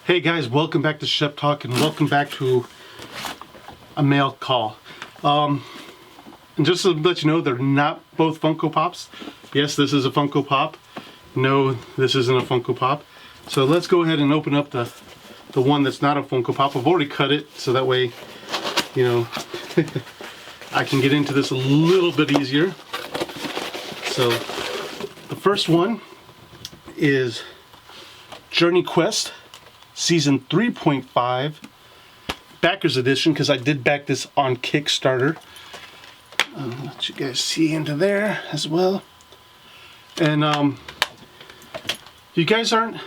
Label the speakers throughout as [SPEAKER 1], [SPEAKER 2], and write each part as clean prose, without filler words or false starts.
[SPEAKER 1] Hey guys, welcome back to Shep Talk and welcome back to a mail call. And just to let you know, they're not both Funko Pops. Yes, this is a Funko Pop. No, this isn't a Funko Pop. So let's go ahead and open up the one that's not a Funko Pop. I've already cut it, so that way, you know, I can get into this a little bit easier. So the first one is Journey Quest Season 3.5 Backers Edition, because I did back this on Kickstarter. Let you guys see into there as well. And if you guys aren't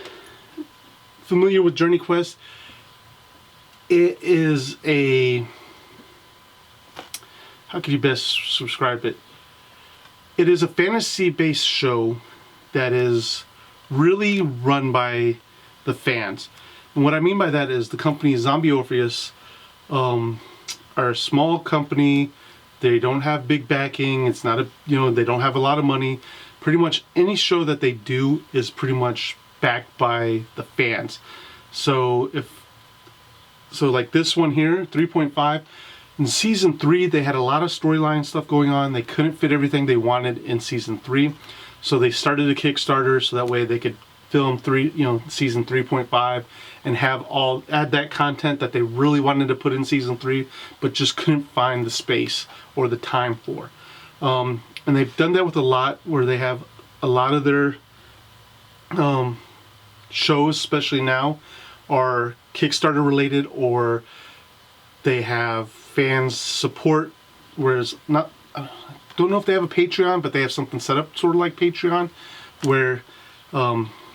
[SPEAKER 1] familiar with Journey Quest, it is a, how could you best describe it? It is a fantasy-based show that is really run by the fans. And what I mean by that is the company Zombie Orpheus are a small company. They don't have big backing. It's not a, they don't have a lot of money. Pretty much any show that they do is pretty much backed by the fans. So like this one here, 3.5, in season 3 they had a lot of storyline stuff going on. They couldn't fit everything they wanted in season 3. So they started a Kickstarter so that way they could film season 3.5 and add that content that they really wanted to put in season 3 but just couldn't find the space or the time for. And they've done that with a lot, where they have a lot of their shows, especially now, are Kickstarter related, or they have fans support, whereas I don't know if they have a Patreon, but they have something set up sort of like Patreon, where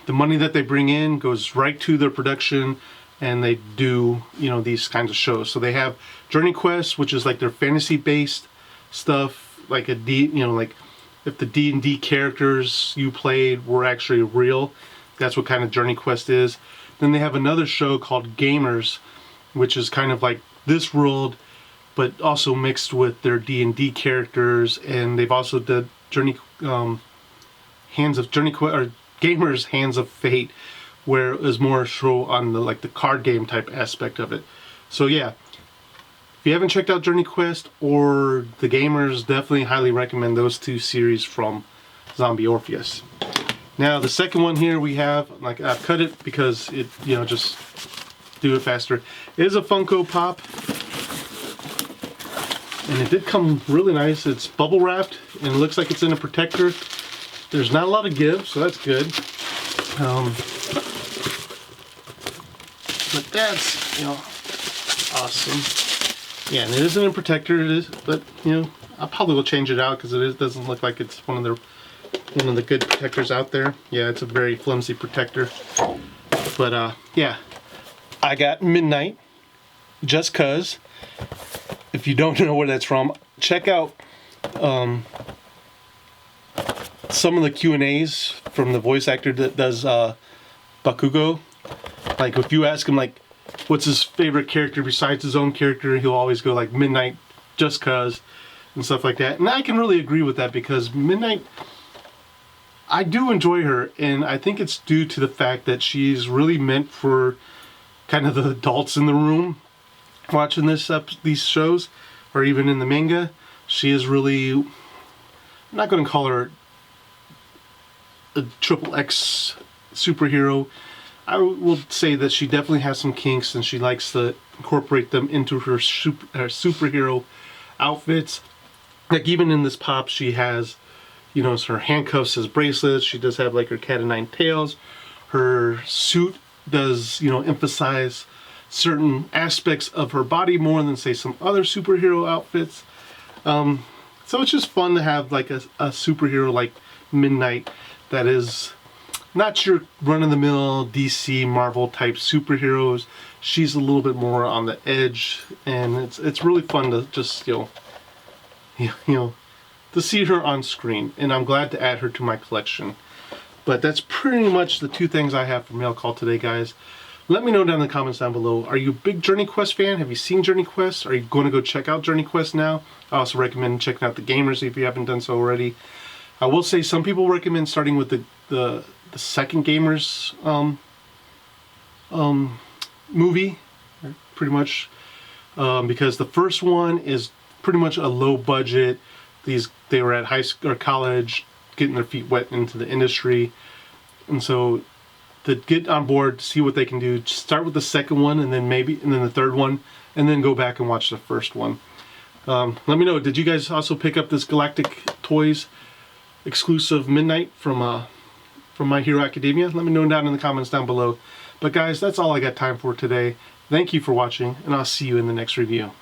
[SPEAKER 1] the money that they bring in goes right to their production, and they do, these kinds of shows. So they have Journey Quest, which is like their fantasy-based stuff, like like if the D&D characters you played were actually real, that's what kind of Journey Quest is. Then they have another show called Gamers, which is kind of like this world, but also mixed with their D&D characters. And they've also done Gamers Hands of Fate, where it was more show on the card game type aspect of it. So yeah, if you haven't checked out Journey Quest or the Gamers, definitely highly recommend those two series from Zombie Orpheus. Now the second one here we have, like I've cut it because it, just do it faster, it is a Funko Pop. And it did come really nice. It's bubble wrapped and it looks like it's in a protector. There's not a lot of give, so that's good. But that's, awesome. Yeah, and it isn't a protector, it is, but I probably will change it out because it doesn't look like it's one of the good protectors out there. Yeah, it's a very flimsy protector. But yeah, I got Midnight, just cause. If you don't know where that's from, check out some of the Q&As from the voice actor that does Bakugo. Like if you ask him like what's his favorite character besides his own character, he'll always go like Midnight, just cause, and stuff like that. And I can really agree with that, because Midnight, I do enjoy her, and I think it's due to the fact that she's really meant for kind of the adults in the room watching these shows, or even in the manga. She is really, I'm not going to call her a XXX superhero. I will say that she definitely has some kinks, and she likes to incorporate them into her superhero outfits. Like even in this pop, she has, her handcuffs as bracelets. She does have like her cat o' nine tails. Her suit does, emphasize certain aspects of her body more than say some other superhero outfits. So it's just fun to have like a superhero like Midnight that is not your run-of-the-mill DC Marvel type superheroes. She's a little bit more on the edge, and it's really fun to just to see her on screen, and I'm glad to add her to my collection. But that's pretty much the two things I have for mail call today, guys. Let me know down in the comments down below. Are you a big Journey Quest fan? Have you seen Journey Quest? Are you going to go check out Journey Quest now? I also recommend checking out the Gamers if you haven't done so already. I will say some people recommend starting with the second Gamers movie, pretty much, because the first one is pretty much a low budget. They were at high school or college, getting their feet wet into the industry, and so to get on board, to see what they can do, start with the second one, and then the third one, and then go back and watch the first one. Let me know, did you guys also pick up this Galactic Toys exclusive Midnight from My Hero Academia? Let me know down in the comments down below. But guys, that's all I got time for today. Thank you for watching, and I'll see you in the next review.